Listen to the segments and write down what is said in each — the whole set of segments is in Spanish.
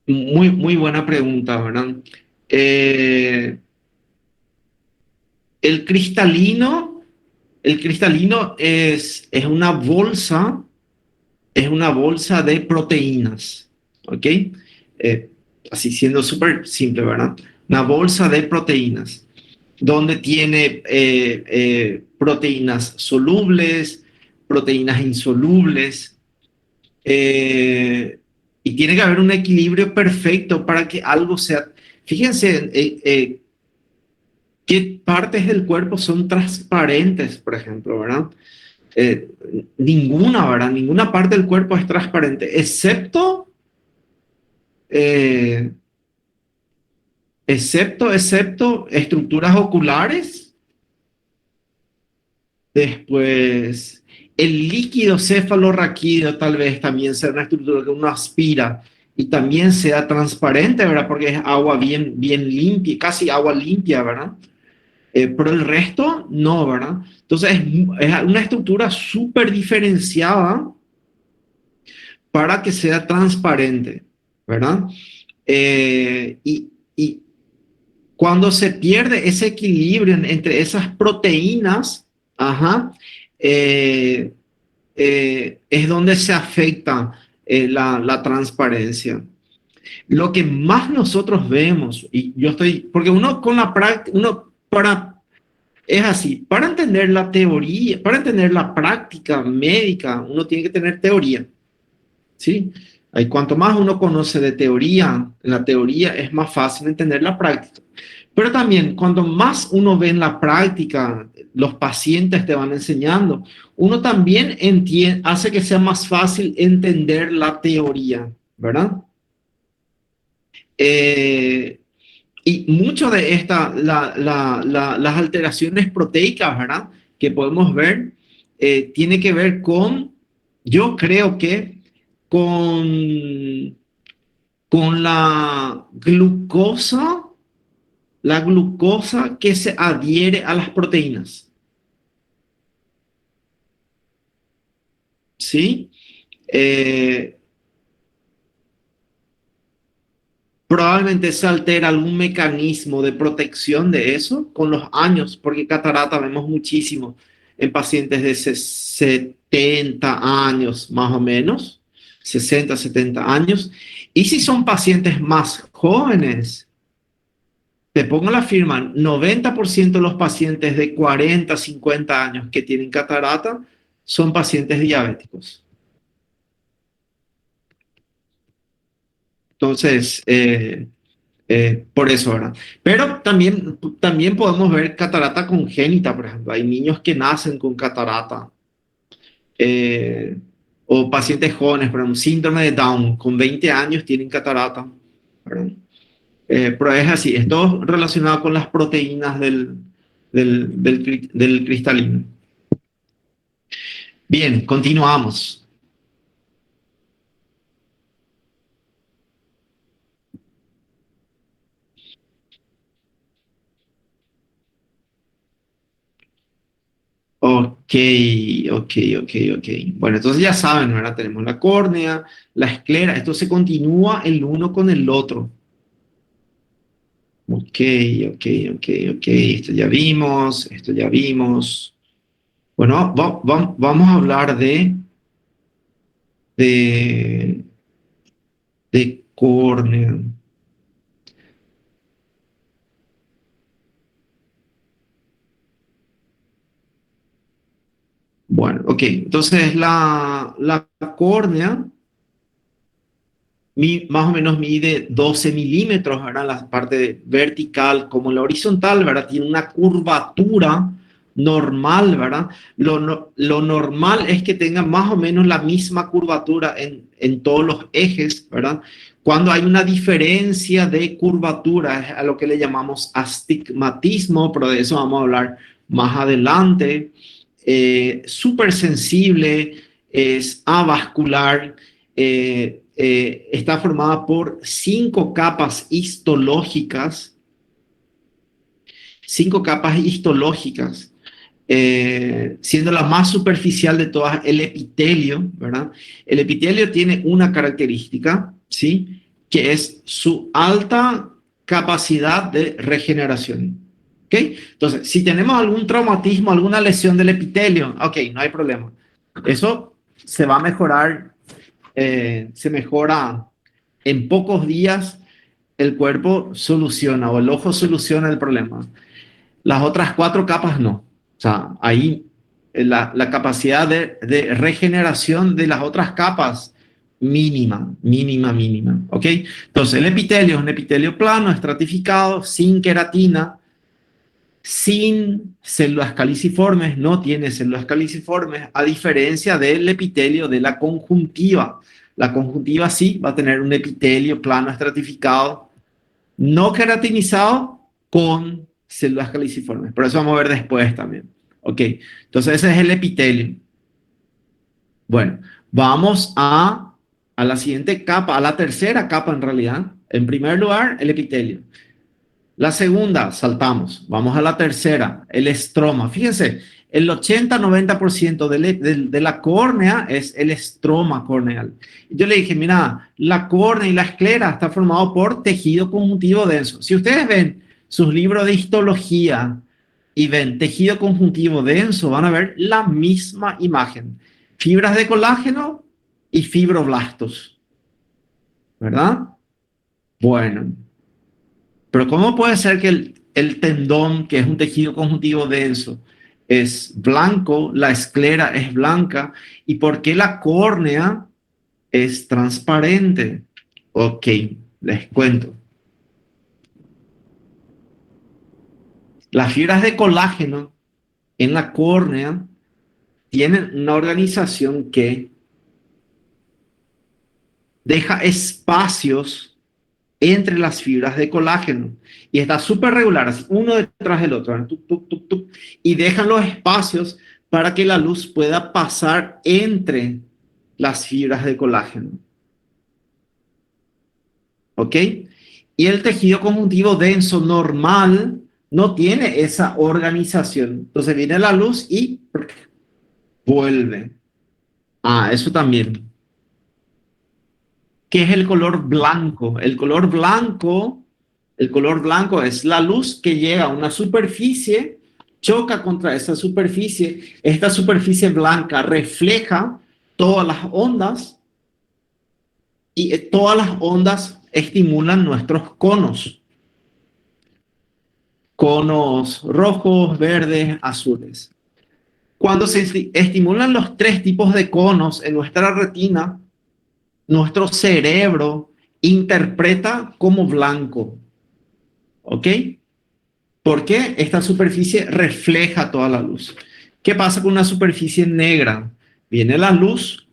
Muy buena pregunta, ¿verdad? Eh, el cristalino, el cristalino es una bolsa de proteínas, ¿ok? Así siendo súper simple, ¿verdad? Una bolsa de proteínas, donde tiene proteínas solubles, proteínas insolubles, eh, y tiene que haber un equilibrio perfecto para que algo sea. Fíjense, qué partes del cuerpo son transparentes, por ejemplo, ¿verdad? Eh, ninguna, ¿verdad? Ninguna parte del cuerpo es transparente, eh, excepto estructuras oculares. Después, el líquido cefalorraquídeo tal vez también sea una estructura que uno aspira y también sea transparente, ¿verdad? Porque es agua bien limpia, casi agua limpia, ¿verdad? Pero el resto no, ¿verdad? Entonces es una estructura súper diferenciada para que sea transparente, ¿verdad? Y cuando se pierde ese equilibrio entre esas proteínas, ajá, eh, es donde se afecta la transparencia. Lo que más nosotros vemos, y yo estoy, porque uno con la práctica, es así, para entender la teoría, para entender la práctica médica, uno tiene que tener teoría, ¿sí? Y cuanto más uno conoce de teoría, la teoría es más fácil entender la práctica. Pero también, cuanto más uno ve en la práctica, los pacientes te van enseñando, uno también hace que sea más fácil entender la teoría, ¿verdad? Eh, y mucho de las alteraciones proteicas, ¿verdad? Que podemos ver, tiene que ver con, yo creo que con, con la glucosa que se adhiere a las proteínas, ¿sí? Eh, Probablemente se altera algún mecanismo de protección de eso con los años, porque catarata vemos muchísimo en pacientes de 70 años más o menos, 60, 70 años. Y si son pacientes más jóvenes, te pongo la firma, 90% de los pacientes de 40, 50 años que tienen catarata son pacientes diabéticos. Entonces, por eso, ¿verdad? Pero también podemos ver catarata congénita, por ejemplo. Hay niños que nacen con catarata. eh, o pacientes jóvenes, por ejemplo, síndrome de Down, con 20 años tienen catarata, ¿verdad? Pero es así, es todo relacionado con las proteínas del cristalino. Bien, continuamos. Ok, ok. Bueno, entonces ya saben, ¿verdad? Tenemos la córnea, la esclera, esto se continúa el uno con el otro. Ok, ok, ok. Esto ya vimos. Bueno, vamos a hablar de, de córnea. Bueno, ok, entonces la córnea más o menos mide 12 milímetros, ¿verdad? La parte vertical como la horizontal, ¿verdad? Tiene una curvatura normal, ¿verdad? Lo normal es que tenga más o menos la misma curvatura en todos los ejes, ¿verdad? Cuando hay una diferencia de curvatura, es a lo que le llamamos astigmatismo, pero de eso vamos a hablar más adelante. Súper sensible, es avascular, está formada por 5 capas histológicas, siendo la más superficial de todas el epitelio, ¿verdad? El epitelio tiene una característica, ¿sí? que es su alta capacidad de regeneración. ¿Ok? Entonces, si tenemos algún traumatismo, alguna lesión del epitelio, ok, no hay problema. Eso se va a mejorar, se mejora en pocos días, el cuerpo soluciona o el ojo soluciona el problema. Las otras 4 capas no. O sea, ahí la capacidad de regeneración de las otras capas mínima, mínima, mínima. ¿Ok? Entonces, el epitelio es un epitelio plano, estratificado, sin queratina, sin células caliciformes, no tiene células caliciformes, a diferencia del epitelio de la conjuntiva. La conjuntiva sí va a tener un epitelio plano estratificado, no queratinizado, con células caliciformes. Por eso vamos a ver después también. Ok, entonces ese es el epitelio. Bueno, vamos a la siguiente capa, a la tercera capa en realidad. En primer lugar, el epitelio. La segunda, saltamos. Vamos a la tercera, el estroma. Fíjense, el 80-90% de la córnea es el estroma corneal. Yo le dije, mira, la córnea y la esclera está formado por tejido conjuntivo denso. Si ustedes ven sus libros de histología y ven tejido conjuntivo denso, van a ver la misma imagen. Fibras de colágeno y fibroblastos. ¿Verdad? Bueno. Pero ¿cómo puede ser que el tendón, que es un tejido conjuntivo denso, es blanco, la esclera es blanca, y por qué la córnea es transparente? Ok, les cuento. Las fibras de colágeno en la córnea tienen una organización que deja espacios entre las fibras de colágeno y está súper regular, así, uno detrás del otro, tuc, tuc, tuc, tuc, y dejan los espacios para que la luz pueda pasar entre las fibras de colágeno. ¿Ok? Y el tejido conjuntivo denso normal no tiene esa organización. Entonces viene la luz y vuelve. Ah, eso también. ¿Qué es el color blanco? El color blanco es la luz que llega a una superficie, choca contra esa superficie. Esta superficie blanca refleja todas las ondas y todas las ondas estimulan nuestros conos. Conos rojos, verdes, azules. Cuando se estimulan los 3 tipos de conos en nuestra retina, nuestro cerebro interpreta como blanco. ¿Ok? Porque esta superficie refleja toda la luz. ¿Qué pasa con una superficie negra? Viene la luz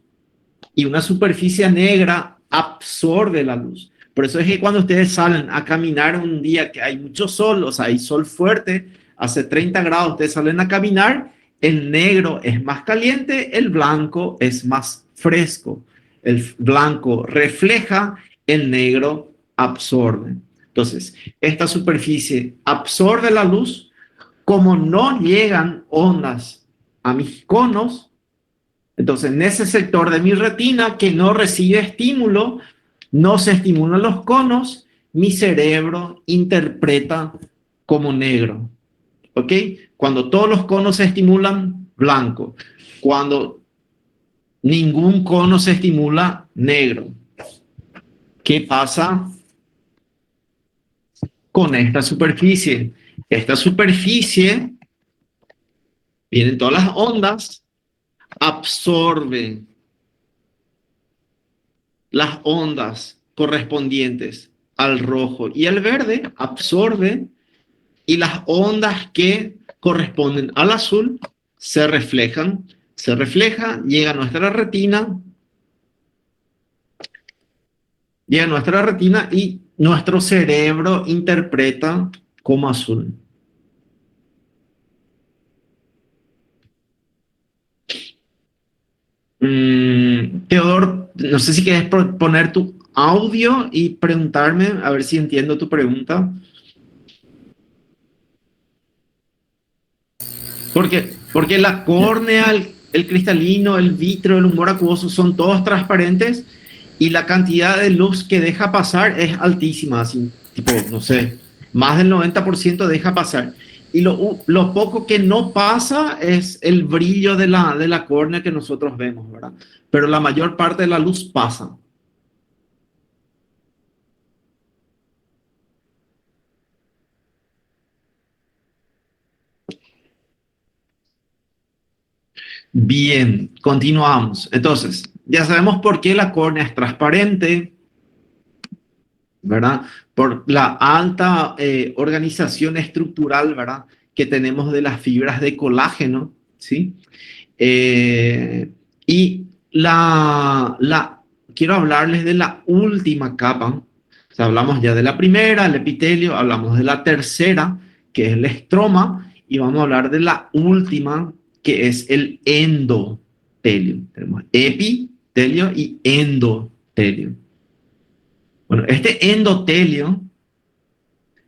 y una superficie negra absorbe la luz. Por eso es que cuando ustedes salen a caminar un día que hay mucho sol, o sea, hay sol fuerte, hace 30 grados, ustedes salen a caminar, el negro es más caliente, el blanco es más fresco. El blanco refleja, el negro absorbe. Entonces, esta superficie absorbe la luz, como no llegan ondas a mis conos, entonces en ese sector de mi retina que no recibe estímulo, no se estimulan los conos, mi cerebro interpreta como negro. ¿Ok? Cuando todos los conos se estimulan, blanco. Cuando ningún cono se estimula, negro. ¿Qué pasa con esta superficie? Esta superficie, vienen todas las ondas, absorbe las ondas correspondientes al rojo y al verde, absorbe, y las ondas que corresponden al azul se refleja, llega a nuestra retina y nuestro cerebro interpreta como azul. Teodor, no sé si quieres poner tu audio y preguntarme, a ver si entiendo tu pregunta. Porque la córnea, el cristalino, el vítreo, el humor acuoso son todos transparentes y la cantidad de luz que deja pasar es altísima, así, tipo, no sé, más del 90% deja pasar. Y lo poco que no pasa es el brillo de la córnea que nosotros vemos, ¿verdad? Pero la mayor parte de la luz pasa. Bien, continuamos. Entonces, ya sabemos por qué la córnea es transparente, ¿verdad? Por la alta organización estructural, ¿verdad? Que tenemos de las fibras de colágeno, ¿sí? Eh, y quiero hablarles de la última capa. O sea, hablamos ya de la primera, el epitelio, hablamos de la tercera, que es el estroma, y vamos a hablar de la última, que es el endotelio. Tenemos epitelio y endotelio. Bueno, este endotelio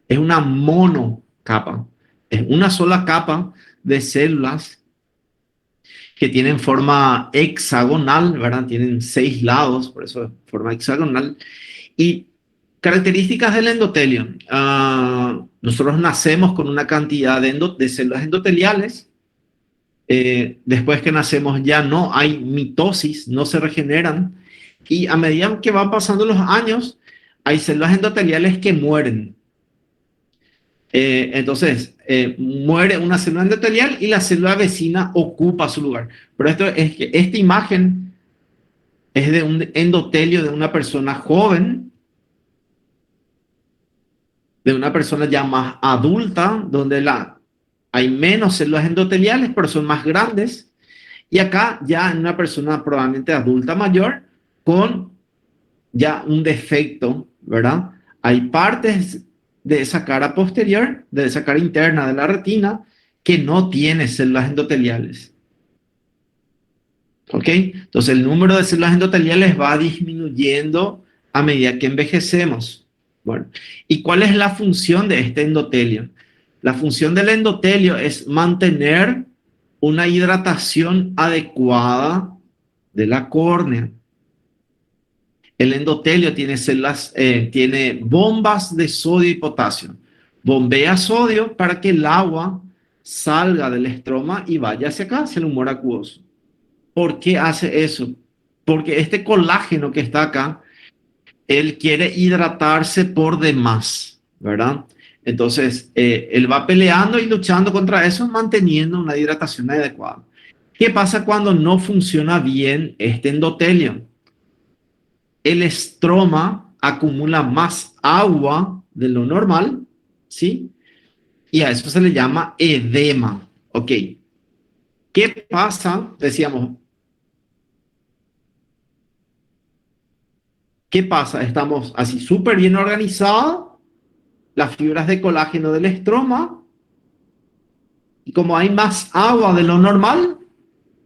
es una monocapa, es una sola capa de células que tienen forma hexagonal, ¿verdad? Tienen 6 lados, por eso forma hexagonal. Y características del endotelio. Nosotros nacemos con una cantidad de células endoteliales. Después que nacemos ya no hay mitosis, no se regeneran. Y a medida que van pasando los años, hay células endoteliales que mueren. Entonces, muere una célula endotelial y la célula vecina ocupa su lugar. Pero esto es que esta imagen es de un endotelio de una persona joven, de una persona ya más adulta, donde hay menos células endoteliales, pero son más grandes. Y acá ya en una persona probablemente adulta mayor con ya un defecto, ¿verdad? Hay partes de esa cara posterior, de esa cara interna de la retina, que no tiene células endoteliales. ¿Ok? Entonces el número de células endoteliales va disminuyendo a medida que envejecemos. Bueno, ¿y cuál es la función de este endotelio? La función del endotelio es mantener una hidratación adecuada de la córnea. El endotelio tiene células, tiene bombas de sodio y potasio. Bombea sodio para que el agua salga del estroma y vaya hacia acá, hacia el humor acuoso. ¿Por qué hace eso? Porque este colágeno que está acá, él quiere hidratarse por demás, ¿verdad? Entonces, él va peleando y luchando contra eso, manteniendo una hidratación adecuada. ¿Qué pasa cuando no funciona bien este endotelio? El estroma acumula más agua de lo normal, ¿sí? Y a eso se le llama edema. Ok. ¿Qué pasa? Decíamos, ¿qué pasa? Estamos así súper bien organizados, las fibras de colágeno del estroma, y como hay más agua de lo normal,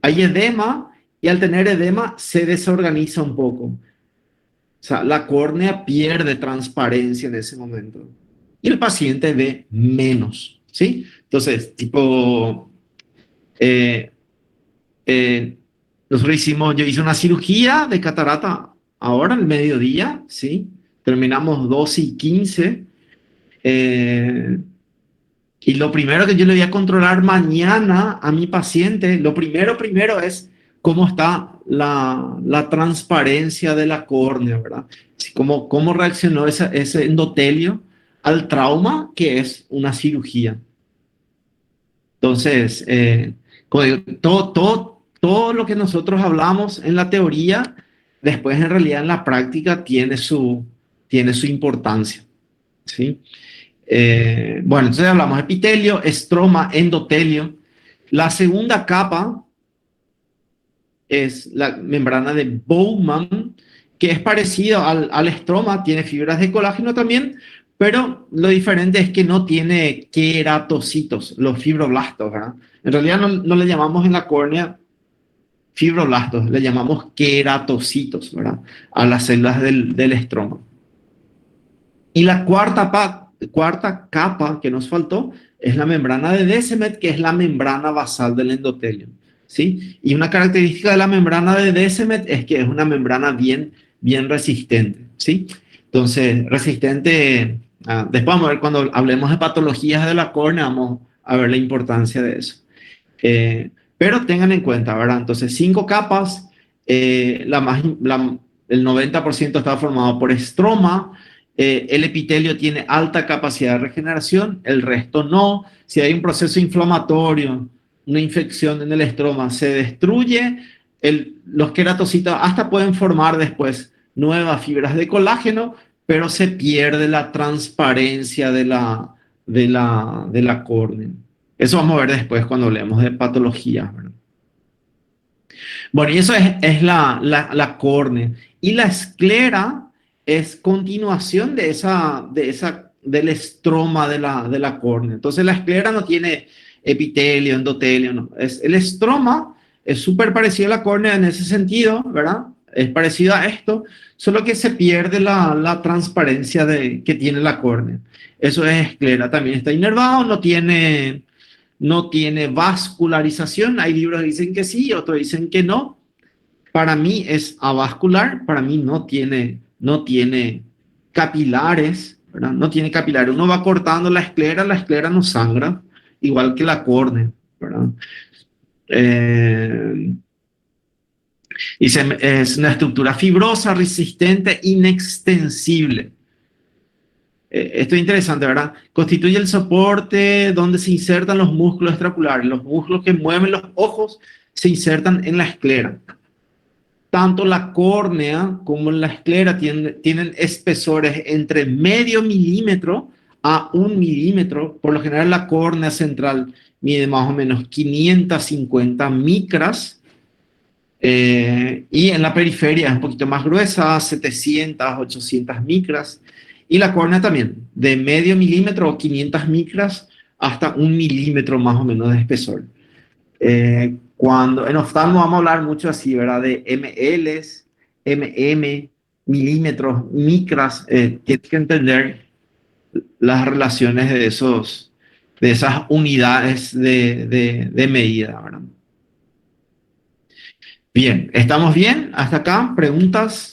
hay edema, y al tener edema se desorganiza un poco. O sea, la córnea pierde transparencia en ese momento. Y el paciente ve menos, ¿sí? Entonces, tipo, eh, eh, yo hice una cirugía de catarata ahora, al mediodía, ¿sí? Terminamos 12:15. eh, y lo primero que yo le voy a controlar mañana a mi paciente, lo primero es cómo está la transparencia de la córnea, ¿verdad? Así cómo reaccionó ese endotelio al trauma que es una cirugía. Entonces, como digo, todo lo que nosotros hablamos en la teoría, después en realidad en la práctica tiene su importancia, ¿sí? Bueno, entonces hablamos de epitelio, estroma, endotelio. La segunda capa es la membrana de Bowman, que es parecido al estroma, tiene fibras de colágeno también, pero lo diferente es que no tiene queratocitos, los fibroblastos, ¿verdad? En realidad no le llamamos en la córnea fibroblastos, le llamamos queratocitos, ¿verdad? A las células del estroma. Y la cuarta capa que nos faltó es la membrana de Descemet, que es la membrana basal del endotelio, ¿sí? Y una característica de la membrana de Descemet es que es una membrana bien bien resistente, ¿sí? Entonces, resistente, después vamos a ver cuando hablemos de patologías de la córnea, vamos a ver la importancia de eso. Pero tengan en cuenta, ¿verdad? Entonces, 5 capas, el 90% está formado por estroma, el epitelio tiene alta capacidad de regeneración, el resto no. Si hay un proceso inflamatorio, una infección en el estroma, se destruye, los queratocitos hasta pueden formar después nuevas fibras de colágeno, pero se pierde la transparencia de la córnea. Eso vamos a ver después cuando hablemos de patologías, ¿verdad? Bueno, y eso es la córnea. Y la esclera es continuación del estroma de la córnea. Entonces la esclera no tiene epitelio, endotelio, no. El estroma es súper parecido a la córnea en ese sentido, ¿verdad? Es parecido a esto, solo que se pierde la transparencia que tiene la córnea. Eso es esclera. También está inervado, no tiene vascularización. Hay libros que dicen que sí, otros dicen que no. Para mí es avascular, para mí no tiene capilares, ¿verdad? No tiene capilares. Uno va cortando la esclera no sangra, igual que la córnea, ¿verdad? Eh, es una estructura fibrosa, resistente, inextensible. Esto es interesante, ¿verdad? Constituye el soporte donde se insertan los músculos extraculares. Los músculos que mueven los ojos se insertan en la esclera. Tanto la córnea como la esclera tienen espesores entre medio milímetro a 1 milímetro. Por lo general, la córnea central mide más o menos 550 micras. Y en la periferia es un poquito más gruesa, 700, 800 micras. Y la córnea también, de medio milímetro o 500 micras hasta 1 milímetro más o menos de espesor. Cuando en oftalmo vamos a hablar mucho así, ¿verdad? De mLs, milímetros, micras. Tienes que entender las relaciones de esas unidades de medida, ¿verdad? Bien, ¿estamos bien? ¿Hasta acá? ¿Preguntas?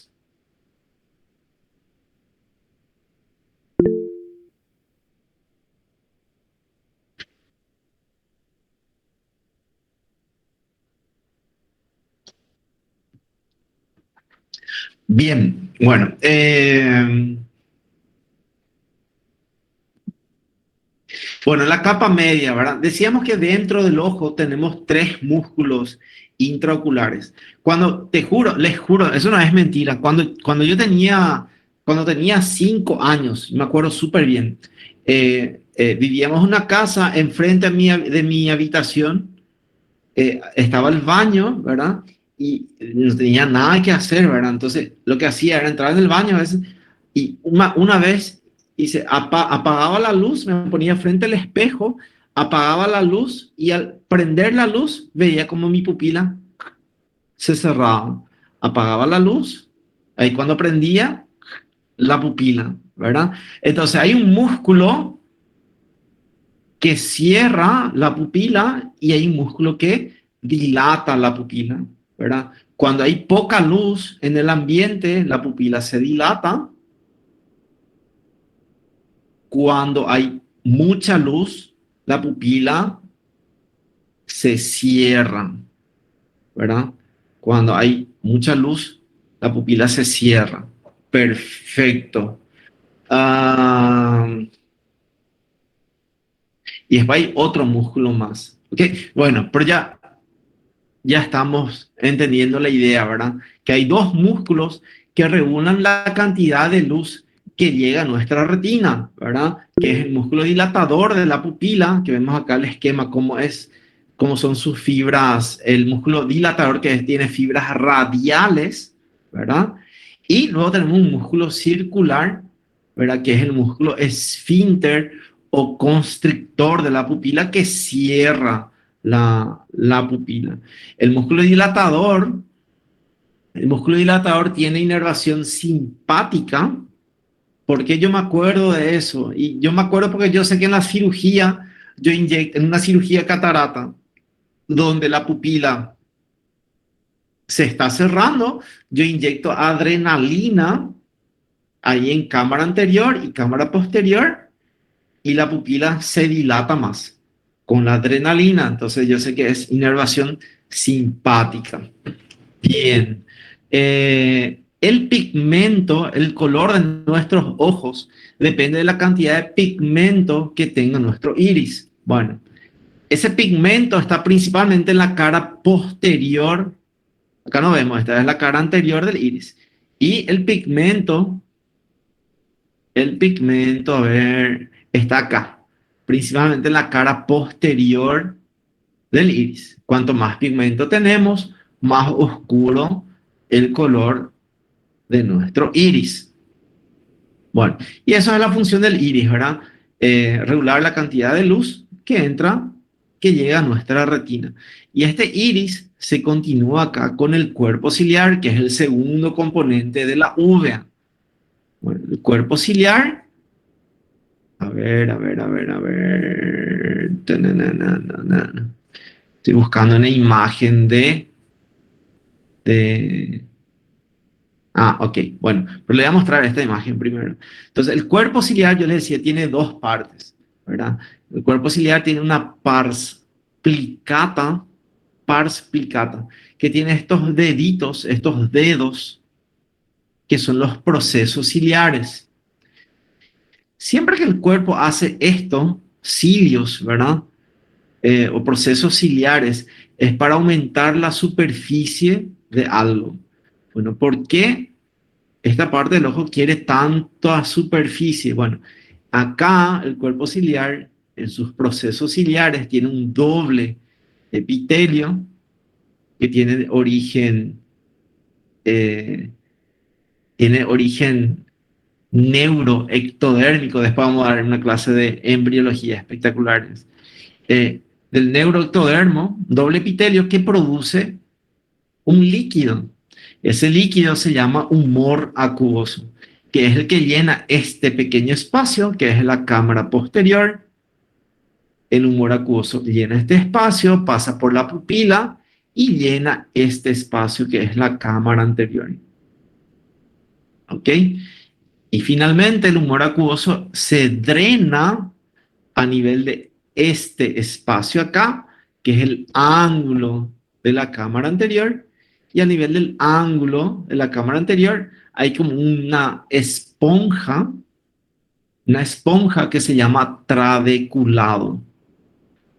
Bien, bueno. Bueno, la capa media, ¿verdad? Decíamos que dentro del ojo tenemos 3 músculos intraoculares. Te juro, les juro, eso no es mentira. Cuando tenía 5 años, me acuerdo súper bien, vivíamos en una casa enfrente de mi habitación. Estaba el baño, ¿verdad? Y no tenía nada que hacer, ¿verdad? Entonces, lo que hacía era entrar en el baño a veces y una vez apagaba la luz, me ponía frente al espejo, apagaba la luz y al prender la luz veía como mi pupila se cerraba. Apagaba la luz, ahí cuando prendía la pupila, ¿verdad? Entonces, hay un músculo que cierra la pupila y hay un músculo que dilata la pupila, ¿verdad? Cuando hay poca luz en el ambiente, la pupila se dilata. Cuando hay mucha luz, la pupila se cierra, ¿verdad? Cuando hay mucha luz, la pupila se cierra. Perfecto. Y después hay otro músculo más. ¿Ok? Bueno, pero ya estamos entendiendo la idea, ¿verdad? Que hay 2 músculos que regulan la cantidad de luz que llega a nuestra retina, ¿verdad? Que es el músculo dilatador de la pupila, que vemos acá el esquema, cómo son sus fibras, el músculo dilatador que tiene fibras radiales, ¿verdad? Y luego tenemos un músculo circular, ¿verdad? Que es el músculo esfínter o constrictor de la pupila que cierra la pupila. El músculo dilatador, tiene inervación simpática. ¿Por qué yo me acuerdo de eso? Y yo me acuerdo porque yo sé que en la cirugía, yo inyecto en una cirugía catarata, donde la pupila se está cerrando, yo inyecto adrenalina ahí en cámara anterior y cámara posterior y la pupila se dilata más con la adrenalina. Entonces yo sé que es inervación simpática. Bien. El pigmento, el color de nuestros ojos, depende de la cantidad de pigmento que tenga nuestro iris. Bueno, ese pigmento está principalmente en la cara posterior. Acá no vemos, esta es la cara anterior del iris. Y el pigmento, a ver, está acá, principalmente en la cara posterior del iris. Cuanto más pigmento tenemos, más oscuro el color de nuestro iris. Bueno, y eso es la función del iris, ¿verdad? Regular la cantidad de luz que entra, que llega a nuestra retina. Y este iris se continúa acá con el cuerpo ciliar, que es el segundo componente de la uvea. Bueno, el cuerpo ciliar, a ver, a ver, a ver, a ver. Tananana. Estoy buscando una imagen de... Ah, ok, bueno, pero le voy a mostrar esta imagen primero. Entonces, el cuerpo ciliar, yo les decía, tiene dos partes, ¿verdad? El cuerpo ciliar tiene una pars plicata, que tiene estos deditos, estos dedos, que son los procesos ciliares. Siempre que el cuerpo hace esto, cilios, ¿verdad? O procesos ciliares, es para aumentar la superficie de algo. Bueno, ¿por qué esta parte del ojo quiere tanta superficie? Bueno, acá el cuerpo ciliar, en sus procesos ciliares, tiene un doble epitelio que eh, tiene origen neuroectodérmico. Después vamos a dar una clase de embriología espectaculares. Del neuroectodermo, doble epitelio que produce un líquido. Ese líquido se llama humor acuoso, que es el que llena este pequeño espacio, que es la cámara posterior. El humor acuoso llena este espacio, pasa por la pupila y llena este espacio, que es la cámara anterior. ¿Ok? Y finalmente el humor acuoso se drena a nivel de este espacio acá, que es el ángulo de la cámara anterior, y a nivel del ángulo de la cámara anterior hay como una esponja que se llama trabeculado.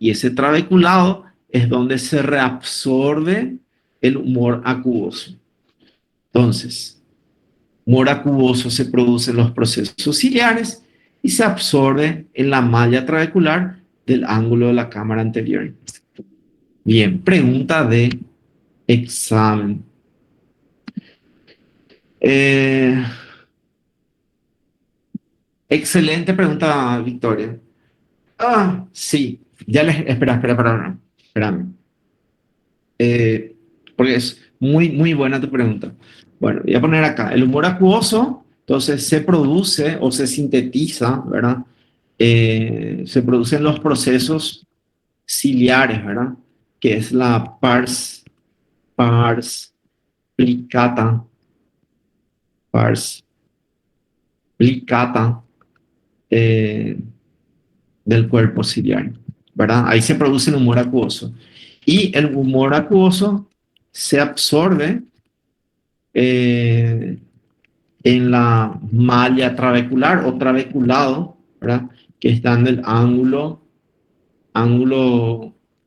Y ese trabeculado es donde se reabsorbe el humor acuoso. Entonces, humor acuoso se produce en los procesos ciliares y se absorbe en la malla trabecular del ángulo de la cámara anterior. Bien, pregunta de examen. Eh, Excelente pregunta, Victoria. Ah, sí. Ya les... Espérame. Eh, Porque es muy, muy buena tu pregunta. Bueno, voy a poner acá. El humor acuoso, entonces, se produce o se sintetiza, ¿verdad? Se producen los procesos ciliares, ¿verdad? Que es la pars plicata, pars plicata eh, del cuerpo ciliar, ¿verdad? Ahí se produce el humor acuoso. Y el humor acuoso se absorbe eh, en la malla trabecular o trabeculado, ¿verdad? Que está en el ángulo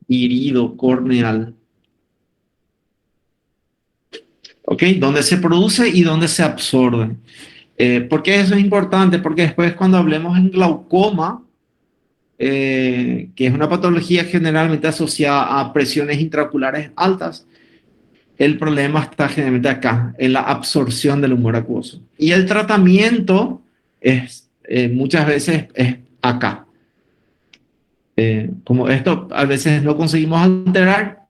irido corneal. ¿Ok? Donde se produce y donde se absorbe. ¿Por qué eso es importante? Porque después cuando hablemos en glaucoma, que es una patología generalmente asociada a presiones intraoculares altas, el problema está generalmente acá, en la absorción del humor acuoso. Y el tratamiento es muchas veces es acá. Como esto a veces no conseguimos alterar,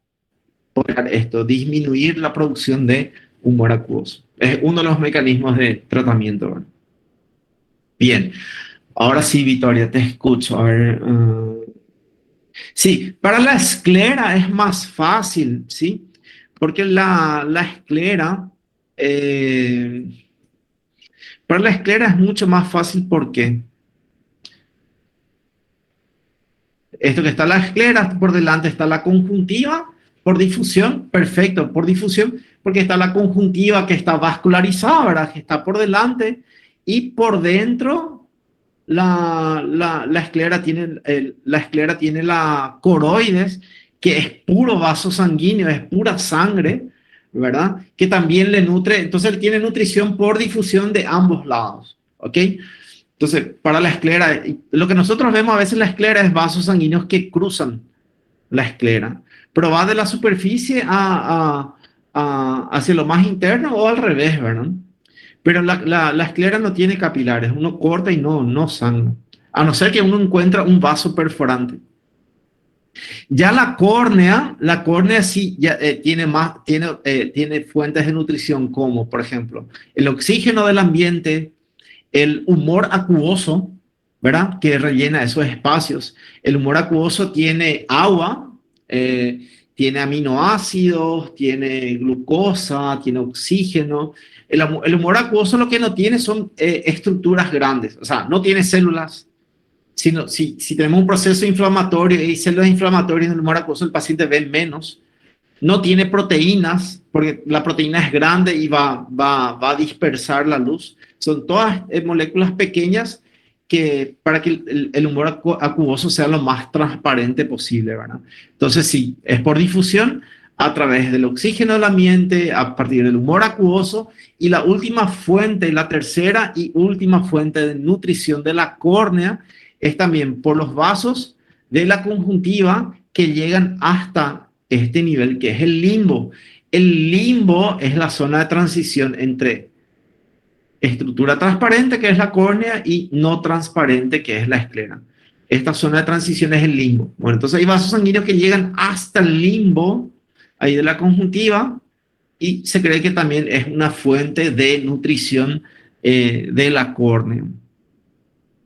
esto, disminuir la producción de humor acuoso. Es uno de los mecanismos de tratamiento, ¿verdad? Bien, ahora sí, Victoria, te escucho. A ver, sí, para la esclera es más fácil, ¿sí? Porque la esclera, eh, para la esclera es mucho más fácil porque esto que está la esclera, por delante está la conjuntiva, por difusión, perfecto, por difusión, porque está la conjuntiva que está vascularizada, ¿verdad? Que está por delante y por dentro la esclera tiene, la esclera tiene la coroides, que es puro vaso sanguíneo, es pura sangre, ¿verdad? Que también le nutre, entonces él tiene nutrición por difusión de ambos lados, ¿ok? Entonces, para la esclera, lo que nosotros vemos a veces en la esclera es vasos sanguíneos que cruzan la esclera, pero va de la superficie hacia lo más interno o al revés, ¿verdad? Pero la esclera no tiene capilares, uno corta y no sangra, a no ser que uno encuentra un vaso perforante. Ya la córnea sí ya, tiene más, tiene fuentes de nutrición como, por ejemplo, el oxígeno del ambiente, el humor acuoso, ¿verdad? Que rellena esos espacios. El humor acuoso tiene agua, tiene aminoácidos, tiene glucosa, tiene oxígeno. El humor acuoso lo que no tiene son estructuras grandes, o sea, no tiene células. Si tenemos un proceso inflamatorio y células inflamatorias en el humor acuoso, el paciente ve menos. No tiene proteínas, porque la proteína es grande y va a dispersar la luz. Son todas moléculas pequeñas que para que el humor acuoso sea lo más transparente posible, ¿verdad? Entonces, sí, es por difusión a través del oxígeno del ambiente, a partir del humor acuoso, y la última fuente, la tercera y última fuente de nutrición de la córnea es también por los vasos de la conjuntiva que llegan hasta este nivel que es el limbo. El limbo es la zona de transición entre estructura transparente, que es la córnea, y no transparente, que es la esclera. Esta zona de transición es el limbo. Bueno, entonces hay vasos sanguíneos que llegan hasta el limbo, ahí de la conjuntiva, y se cree que también es una fuente de nutrición de la córnea.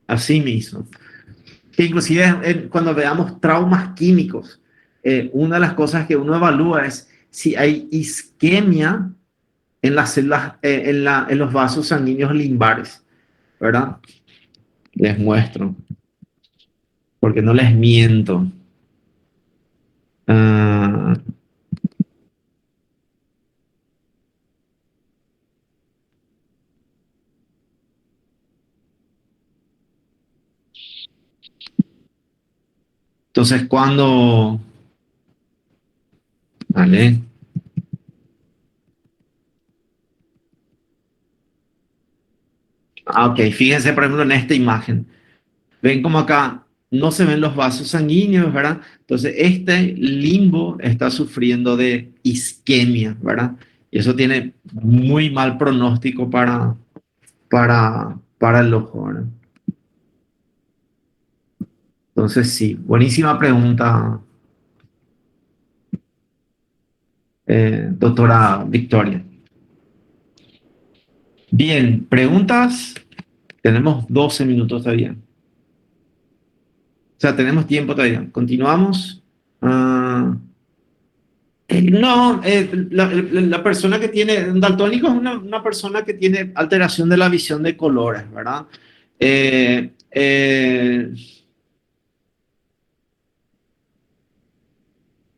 Así mismo. Que inclusive cuando veamos traumas químicos, una de las cosas que uno evalúa es si hay isquemia en las células, en los vasos sanguíneos limbares, ¿verdad? Les muestro, porque no les miento. Ah, entonces, cuando... Vale. Ah, ok, fíjense por ejemplo en esta imagen. Ven como acá no se ven los vasos sanguíneos, ¿verdad? Entonces, este limbo está sufriendo de isquemia, ¿verdad? Y eso tiene muy mal pronóstico para el ojo, ¿verdad? Entonces, sí, buenísima pregunta, doctora Victoria. Bien, preguntas. Tenemos 12 minutos todavía. O sea, tenemos tiempo todavía. Continuamos. Ah, no, la persona que tiene, un daltónico es una persona que tiene alteración de la visión de colores, ¿verdad? Eh, eh,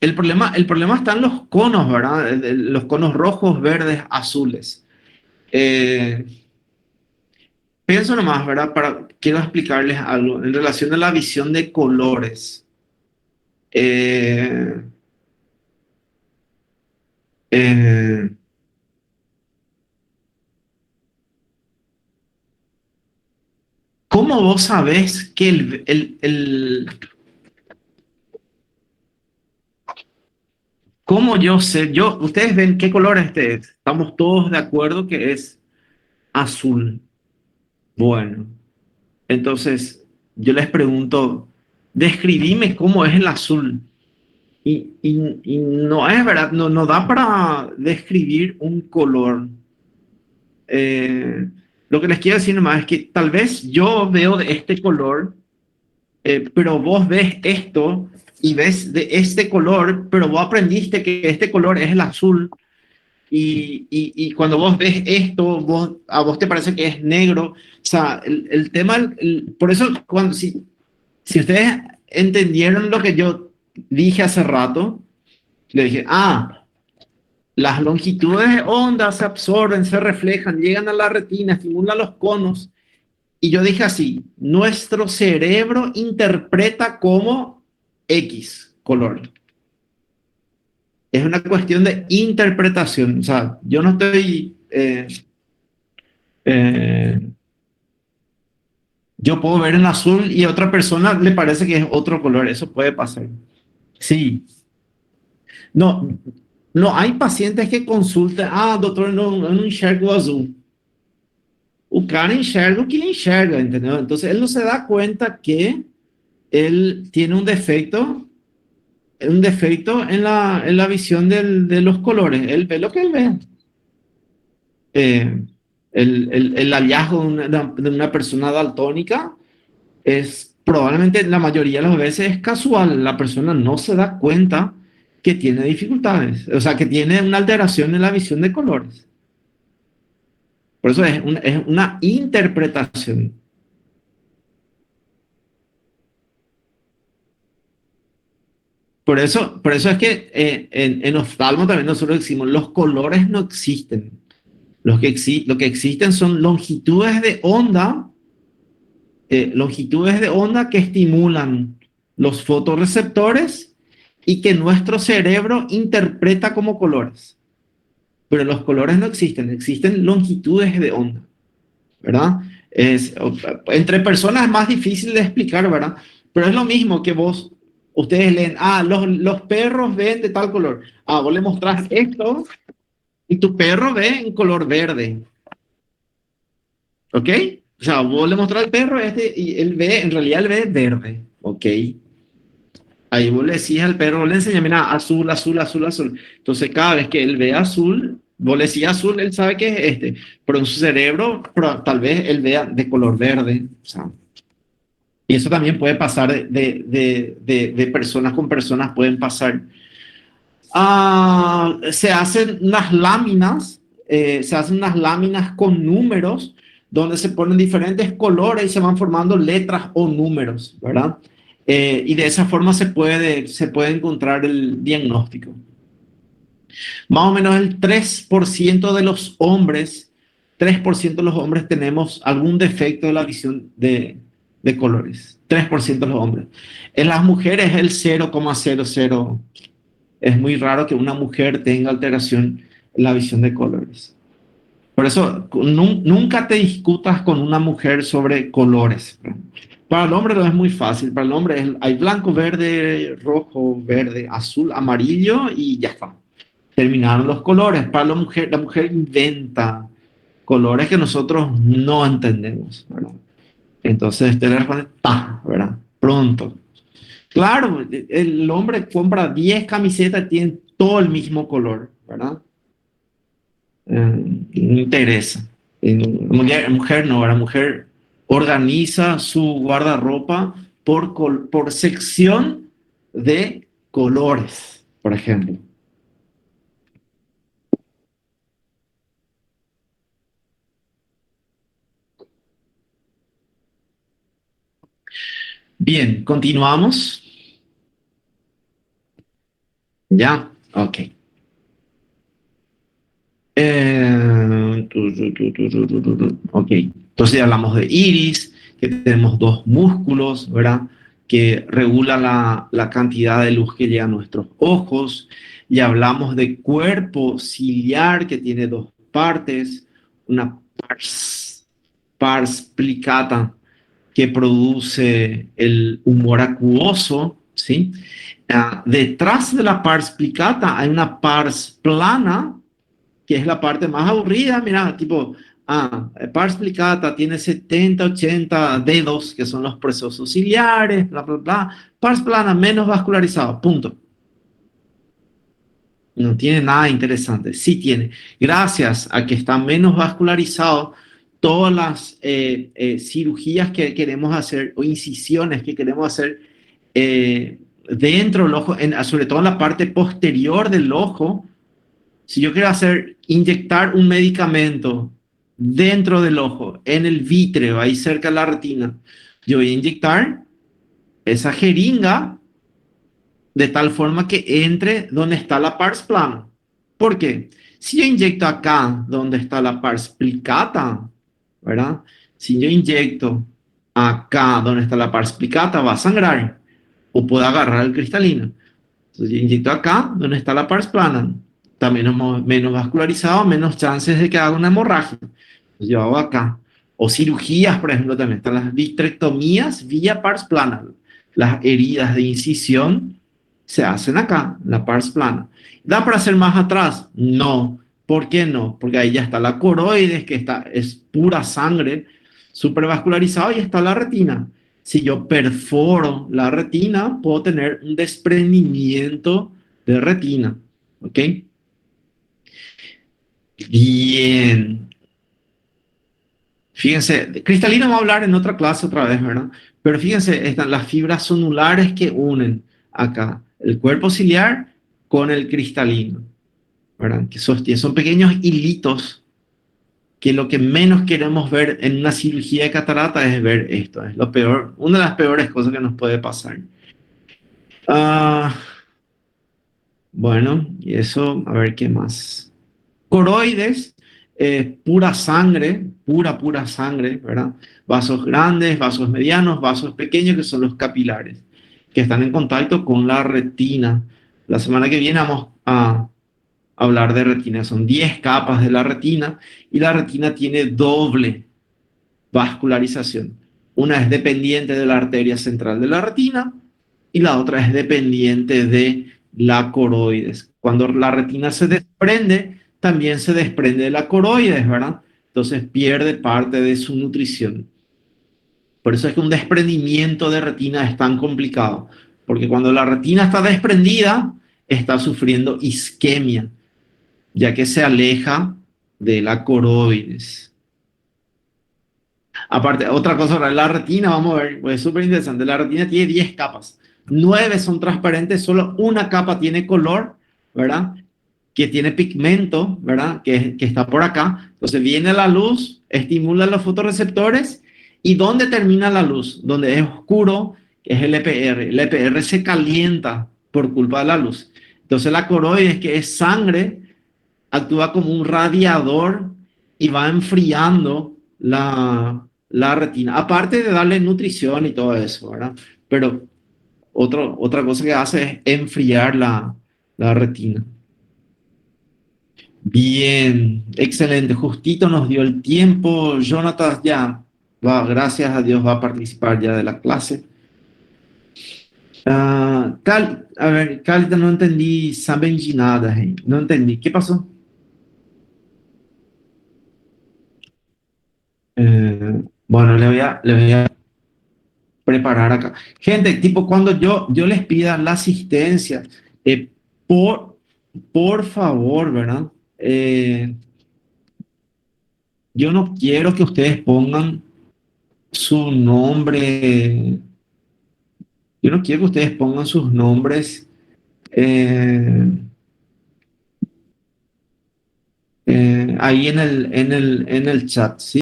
el problema está en los conos, ¿verdad? Los conos rojos, verdes, azules. Eh, pienso nomás, ¿verdad? Quiero explicarles algo en relación a la visión de colores. Eh, eh, ¿Cómo vos sabés que cómo yo sé, ustedes ven qué color es este es? Estamos todos de acuerdo que es azul. Bueno, entonces yo les pregunto, describime cómo es el azul. Y no es verdad, no da para describir un color. Eh, lo que les quiero decir nomás es que tal vez yo veo de este color, pero vos ves esto y ves de este color, pero vos aprendiste que este color es el azul y cuando vos ves esto, a vos te parece que es negro. O sea, el tema, por eso, si ustedes entendieron lo que yo dije hace rato, le dije, las longitudes de onda se absorben, se reflejan, llegan a la retina, estimulan los conos. Y yo dije así, nuestro cerebro interpreta como X color. Es una cuestión de interpretación. O sea, yo no estoy... eh, yo puedo ver en azul y a otra persona le parece que es otro color. Eso puede pasar. Sí. No, no hay pacientes que consultan, doctor, eu não enxergo o azul. O cara enxerga o que ele enxerga, entendeu? Entonces él no se da cuenta que él tiene un defecto en la visión de los colores. Él ve lo que él ve. Eh, el hallazgo de una persona daltónica es probablemente la mayoría de las veces es casual. La persona no se da cuenta que tiene dificultades, o sea, que tiene una alteración en la visión de colores. Por eso es una interpretación. Por eso es que en oftalmo también nosotros decimos, los colores no existen. Lo que existen son longitudes de onda que estimulan los fotorreceptores y que nuestro cerebro interpreta como colores. Pero los colores no existen, existen longitudes de onda, ¿verdad? Entre personas es más difícil de explicar, ¿verdad? Pero es lo mismo que ustedes leen, los perros ven de tal color. Vos le mostrás esto y tu perro ve en color verde, ¿ok? O sea, vos le mostrás al perro y él ve, en realidad él ve verde, ¿ok? Ahí vos le decís al perro, vos le enseñas, mira, azul, azul, azul, azul. Entonces, cada vez que él ve azul, vos le decís azul, él sabe que es este. Pero en su cerebro, tal vez él vea de color verde. O sea, y eso también puede pasar de personas con personas, pueden pasar. Se hacen unas láminas con números donde se ponen diferentes colores y se van formando letras o números, ¿verdad? Y de esa forma se puede encontrar el diagnóstico. Más o menos el 3% de los hombres, 3% de los hombres tenemos algún defecto de la visión de colores. 3% de los hombres. En las mujeres el 0,00. Es muy raro que una mujer tenga alteración en la visión de colores. Por eso, nunca te discutas con una mujer sobre colores. Para el hombre no es muy fácil. Para el hombre hay blanco, verde, rojo, verde, azul, amarillo y ya está. Terminaron los colores. Para la mujer inventa colores que nosotros no entendemos, ¿verdad? Entonces, te responde, ¿verdad? Pronto. Claro, el hombre compra 10 camisetas, tienen todo el mismo color, ¿verdad? No interesa. Mujer no, la mujer organiza su guardarropa por sección de colores, por ejemplo. Bien, continuamos. Ya, ok. Ok, entonces ya hablamos de iris, que tenemos dos músculos, ¿verdad? Que regulan la cantidad de luz que llega a nuestros ojos. Y hablamos de cuerpo ciliar, que tiene dos partes, una pars plicata, que produce el humor acuoso, ¿sí? Detrás de la pars plicata hay una pars plana, que es la parte más aburrida. Mira, tipo, pars plicata tiene 70, 80 dedos, que son los procesos ciliares, bla, bla, bla. Pars plana, menos vascularizado, punto. No tiene nada interesante. Sí tiene. Gracias a que está menos vascularizado, todas las cirugías que queremos hacer o incisiones que queremos hacer dentro del ojo, sobre todo en la parte posterior del ojo. Si yo quiero inyectar un medicamento dentro del ojo, en el vítreo, ahí cerca de la retina, yo voy a inyectar esa jeringa de tal forma que entre donde está la pars plana. ¿Por qué? Si yo inyecto acá donde está la pars plicata, ¿verdad? Si yo inyecto acá donde está la pars plicata, va a sangrar o puedo agarrar el cristalino. Entonces yo inyecto acá donde está la pars plana. Está menos vascularizado, menos chances de que haga una hemorragia. Entonces yo hago acá. O cirugías, por ejemplo, también están las vitrectomías vía pars plana. Las heridas de incisión se hacen acá, en la pars plana. ¿Da para hacer más atrás? No. ¿Por qué no? Porque ahí ya está la coroides, que es pura sangre, supervascularizado, y está la retina. Si yo perforo la retina, puedo tener un desprendimiento de retina. ¿Ok? Bien. Fíjense, cristalina va a hablar en otra clase otra vez, ¿verdad? Pero fíjense, están las fibras sonulares que unen acá el cuerpo ciliar con el cristalino, ¿verdad? Que son pequeños hilitos que lo que menos queremos ver en una cirugía de catarata es ver esto. Es lo peor, una de las peores cosas que nos puede pasar. Ah, bueno, y eso, a ver qué más. Coroides, pura sangre, pura sangre, ¿verdad? Vasos grandes, vasos medianos, vasos pequeños, que son los capilares, que están en contacto con la retina. La semana que viene vamos a hablar de retina. Son 10 capas de la retina y la retina tiene doble vascularización. Una es dependiente de la arteria central de la retina y la otra es dependiente de la coroides. Cuando la retina se desprende, también se desprende de la coroides, ¿verdad? Entonces pierde parte de su nutrición. Por eso es que un desprendimiento de retina es tan complicado, porque cuando la retina está desprendida, está sufriendo isquemia, ya que se aleja de la coroides. Aparte, otra cosa, la retina, vamos a ver, pues es súper interesante. La retina tiene 10 capas. 9 son transparentes, solo una capa tiene color, ¿verdad? Que tiene pigmento, ¿verdad? Que está por acá. Entonces viene la luz, estimula los fotorreceptores. ¿Y dónde termina la luz? Donde es oscuro, que es el EPR. El EPR se calienta por culpa de la luz. Entonces la coroides, que es sangre, actúa como un radiador y va enfriando la retina. Aparte de darle nutrición y todo eso, ¿verdad? Pero otra cosa que hace es enfriar la retina. Bien, excelente. Justito nos dio el tiempo. Jonathan ya va, gracias a Dios, va a participar ya de la clase. A ver, Cálida, no entendí, saben de nada, gente. No entendí. ¿Qué pasó? Bueno, le voy a preparar acá. Gente, tipo, cuando yo les pida la asistencia, eh, por, por favor, ¿verdad? Yo no quiero que ustedes pongan su nombre, yo no quiero que ustedes pongan sus nombres eh, ahí en el chat, ¿sí?